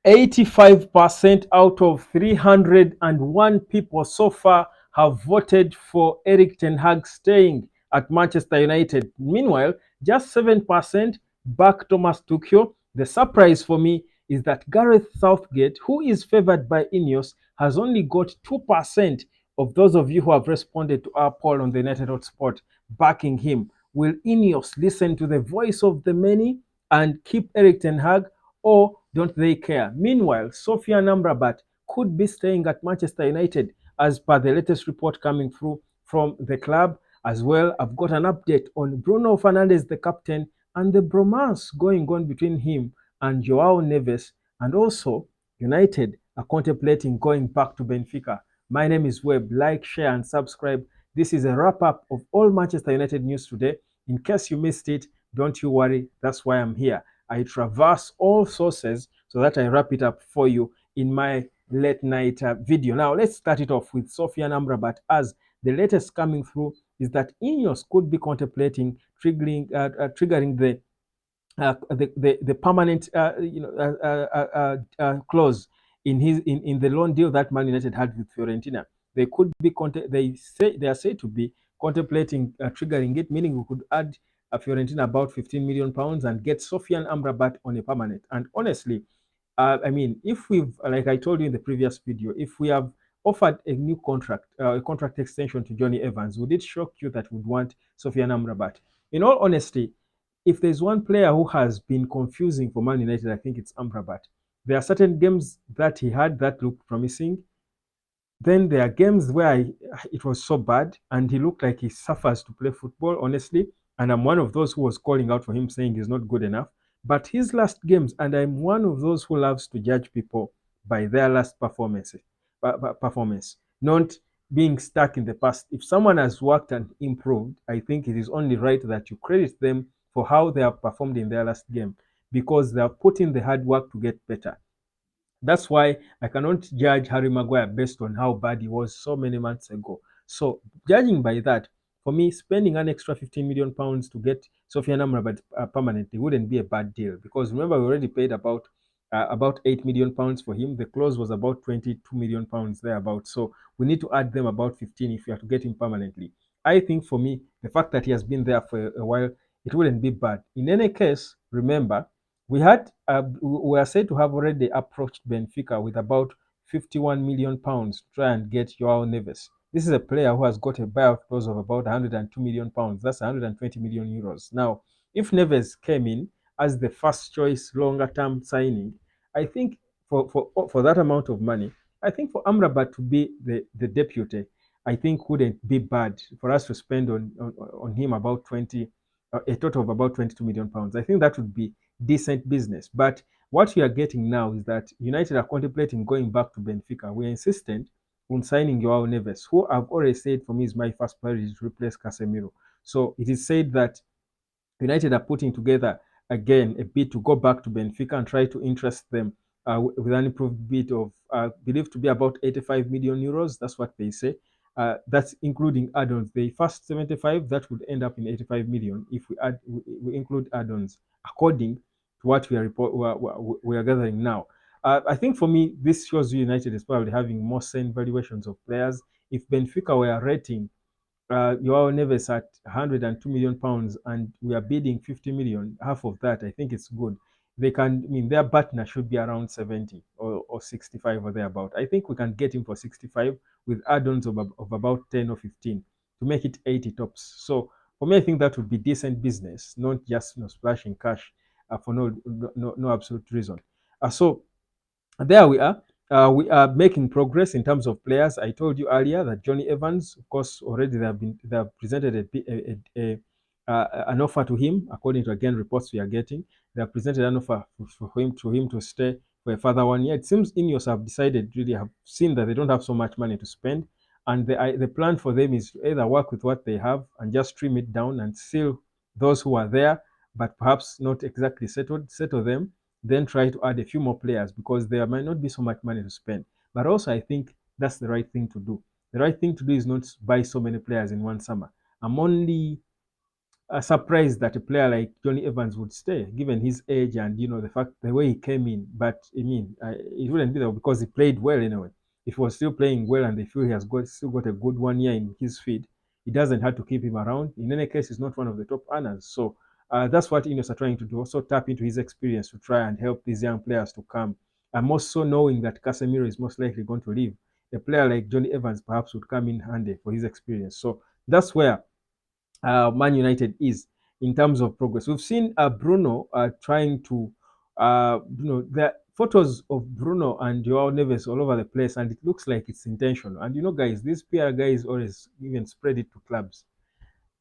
85% out of 301 people so far have voted for Eric Ten Hag staying at Manchester United. Meanwhile, just 7% back Thomas Tuchel. The surprise for me is that Gareth Southgate, who is favored by Ineos, has only got 2% of those of you who have responded to our poll on the United Hotspot backing him. Will Ineos listen to the voice of the many and keep Eric Ten Hag, or don't they care? Meanwhile, Sofyan Amrabat could be staying at Manchester United as per the latest report coming through from the club. As well, I've got an update on Bruno Fernandez, the captain, and the bromance going on between him and Joao Neves. And also, United are contemplating going back to Benfica. My name is Webb. Like, share, and subscribe. This is a wrap up of all Manchester United news today. In case you missed it, don't you worry. That's why I'm here. I traverse all sources so that I wrap it up for you in my late night video. Now, let's start it off with Sofyan Amrabat, as the latest coming through is that Ineos could be contemplating triggering the permanent clause in the loan deal that Man United had with Fiorentina. They could be they are said to be contemplating triggering it, meaning we could add Fiorentina about 15 million pounds and get Sofyan Amrabat on a permanent. And honestly, I mean, if we've, like I told you in the previous video, if we have offered a new contract, a contract extension to Johnny Evans, would it shock you that we'd want Sofyan Amrabat? In all honesty, if there's one player who has been confusing for Man United, I think it's Amrabat. There are certain games that he had that looked promising. Then there are games where it was so bad and he looked like he suffers to play football, honestly. And I'm one of those who was calling out for him, saying he's not good enough. But his last games, and I'm one of those who loves to judge people by their last performance, not being stuck in the past. If someone has worked and improved, I think it is only right that you credit them for how they have performed in their last game, because they have put in the hard work to get better. That's why I cannot judge Harry Maguire based on how bad he was so many months ago. So, judging by that, for me, spending an extra 15 million pounds to get Sofyan Amrabat permanently wouldn't be a bad deal, because remember we already paid about 8 million pounds for him. The clause was about 22 million pounds thereabouts. So we need to add them about 15 if we are to get him permanently. I think for me, the fact that he has been there for a while, it wouldn't be bad. In any case, remember we are said to have already approached Benfica with about 51 million pounds to try and get Joao Neves. This is a player who has got a buyout clause of about 102 million pounds. That's 120 million euros. Now, if Neves came in as the first choice longer term signing, I think for that amount of money, I think for Amrabat to be the deputy, I think wouldn't be bad for us to spend on him about 20, a total of about 22 million pounds. I think that would be decent business. But what we are getting now is that United are contemplating going back to Benfica. We are insistent on signing Joao Neves, who I've already said for me is my first priority to replace Casemiro. So it is said that United are putting together again a bid to go back to Benfica and try to interest them with an improved bid of believed to be about 85 million euros. That's what they say. That's including add-ons. The first 75 that would end up in 85 million if we include add-ons, according to what we are gathering now. I think for me, this shows United is probably having more sane valuations of players. If Benfica were rating Joao Neves at 102 million pounds and we are bidding 50 million, half of that, I think it's good. They can, I mean, their partner should be around 70 or 65 or thereabout. I think we can get him for 65 with add-ons of about 10 or 15 to make it 80 tops. So for me, I think that would be decent business, not just splashing cash for no absolute reason. So there we are. We are making progress in terms of players. I told you earlier that Johnny Evans, of course, already they have presented an offer to him, according to again reports we are getting. They have presented an offer for him to stay for a further 1 year. It seems Ineos have decided, really have seen that they don't have so much money to spend, and the plan for them is to either work with what they have and just trim it down and seal those who are there, but perhaps not exactly settle them, then try to add a few more players, because there might not be so much money to spend. But also, I think that's the right thing to do. The right thing to do is not buy so many players in one summer. I'm only surprised that a player like Johnny Evans would stay, given his age and the fact the way he came in. But I mean, it wouldn't be that because he played well anyway. If he was still playing well and they feel he has still got a good 1 year in his feed, it doesn't have to keep him around. In any case, he's not one of the top earners. So that's what Ineos are trying to do. Also tap into his experience to try and help these young players to come. I'm also knowing that Casemiro is most likely going to leave. A player like Johnny Evans perhaps would come in handy for his experience. So that's where Man United is in terms of progress. We've seen Bruno trying to, there are photos of Bruno and Joao Neves all over the place, and it looks like it's intentional. And guys, these PR guys always even spread it to clubs.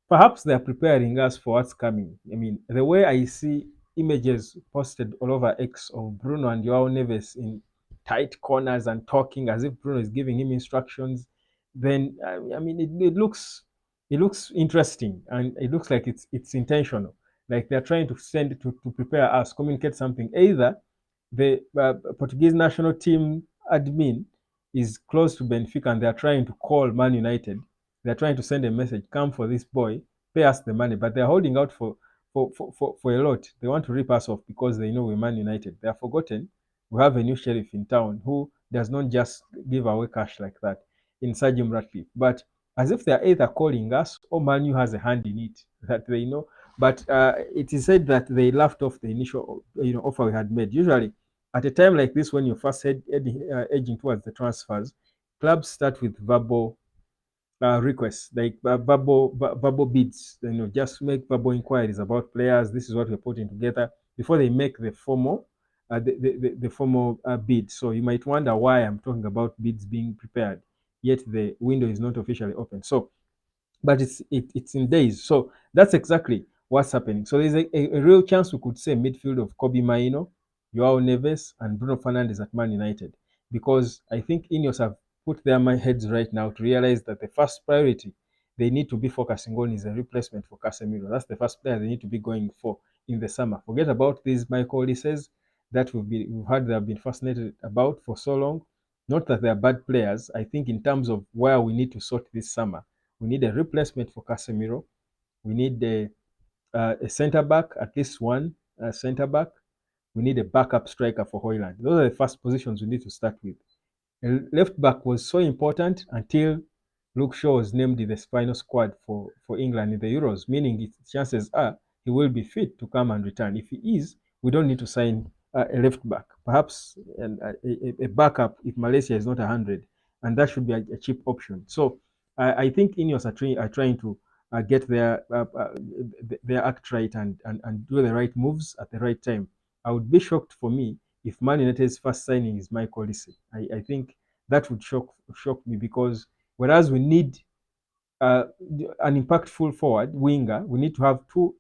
Perhaps they're preparing us for what's coming. I mean, the way I see images posted all over X of Bruno and Joao Neves in tight corners and talking as if Bruno is giving him instructions, then I mean, it looks interesting and it looks like it's intentional. Like they're trying to send it to prepare us, communicate something. Either the Portuguese national team admin is close to Benfica and they're trying to call Man United. They're trying to send a message, come for this boy, pay us the money, but they're holding out for a lot. They want to rip us off because they know we're Man United. They have forgotten we have a new sheriff in town who does not just give away cash like that in Sir Jim Ratcliffe, but as if they're either calling us or Manu has a hand in it that they know. But it is said that they laughed off the initial offer we had made. Usually, at a time like this, when you're first edging towards the transfers, clubs start with verbal requests, like verbal bids. Just make verbal inquiries about players. This is what we're putting together before they make the formal, the formal bid. So you might wonder why I'm talking about bids being prepared, yet the window is not officially open. So but it's in days. So that's exactly what's happening. So there's a real chance we could say midfield of Kobbie Mainoo, Joao Neves, and Bruno Fernandez at Man United, because I think Ineos have put their heads right now to realize that the first priority they need to be focusing on is a replacement for Casemiro. That's the first player they need to be going for in the summer. Forget about these Michael Olises that we've heard they have been fascinated about for so long. Not that they are bad players. I think in terms of where we need to sort this summer, we need a replacement for Casemiro. We need a centre back, at least one centre back. We need a backup striker for Hoyland. Those are the first positions we need to start with. A left back was so important until Luke Shaw was named in the final squad for England in the Euros, meaning its chances are he will be fit to come and return. If he is, we don't need to sign a left back. Perhaps a backup if Malaysia is not 100, and that should be a cheap option. So I think Ineos are trying to get their act right and do the right moves at the right time. I would be shocked for me if Man United's first signing is Michael Olise. I think that would shock me because whereas we need uh, an impactful forward winger, we need to have two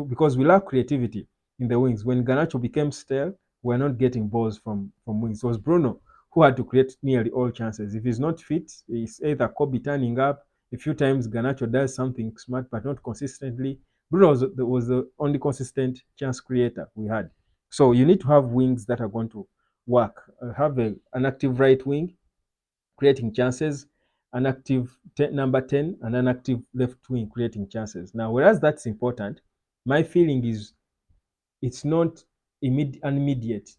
because we lack creativity in the wings. When Garnacho became stale, we're not getting balls from wings. It was Bruno who had to create nearly all chances. If he's not fit, it's either Kobbie turning up. A few times Garnacho does something smart, but not consistently. Bruno was the only consistent chance creator we had. So you need to have wings that are going to work. Have an active right wing creating chances, an active number 10, and an active left wing creating chances. Now, whereas that's important, my feeling is it's not immediate.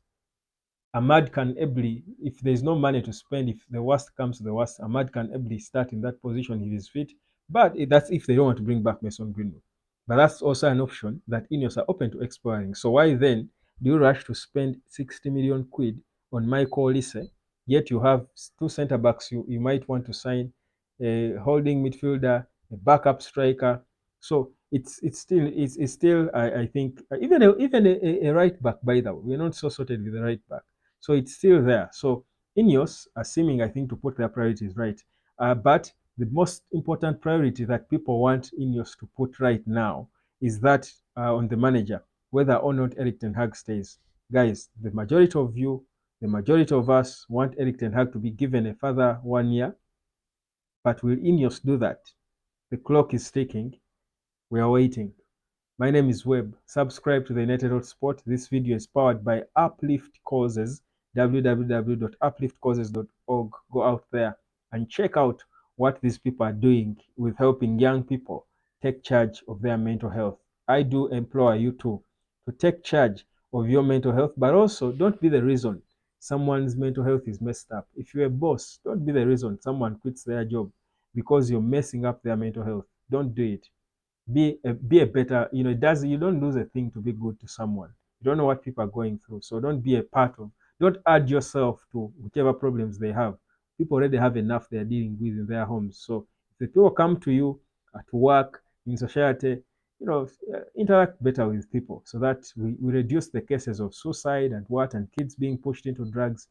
Ahmad can ably, if there's no money to spend, if the worst comes to the worst, Ahmad can ably start in that position if he's fit. But that's if they don't want to bring back Mason Greenwood. But that's also an option that Ineos are open to exploring. So why then do you rush to spend 60 million quid on Michael Olise, yet you have two centre backs you might want to sign, a holding midfielder, a backup striker. So it's still I think even a right back, by the way, we're not so sorted with the right back. So it's still there. So Ineos are seeming, I think, to put their priorities right. But the most important priority that people want Ineos to put right now is that on the manager, whether or not Eric Ten Hag stays. Guys, the majority of you, the majority of us want Eric Ten Hag to be given a further 1 year. But will Ineos do that? The clock is ticking. We are waiting. My name is Webb. Subscribe to the United Sport. This video is powered by Uplift Causes, www.upliftcauses.org. Go out there and check out what these people are doing with helping young people take charge of their mental health. I do implore you to take charge of your mental health, but also don't be the reason someone's mental health is messed up. If you're a boss, don't be the reason someone quits their job because you're messing up their mental health. Don't do it. Be a better, it does, you don't lose a thing to be good to someone. You don't know what people are going through, so don't be a part of, don't add yourself to whichever problems they have. People already have enough they're dealing with in their homes. So if the people come to you at work, in society, interact better with people so that we reduce the cases of suicide and kids being pushed into drugs,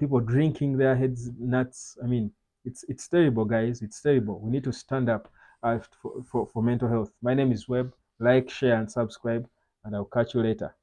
people drinking their heads nuts. I mean, it's terrible, guys. It's terrible. We need to stand up for mental health. My name is Webb. Like, share, and subscribe, and I'll catch you later.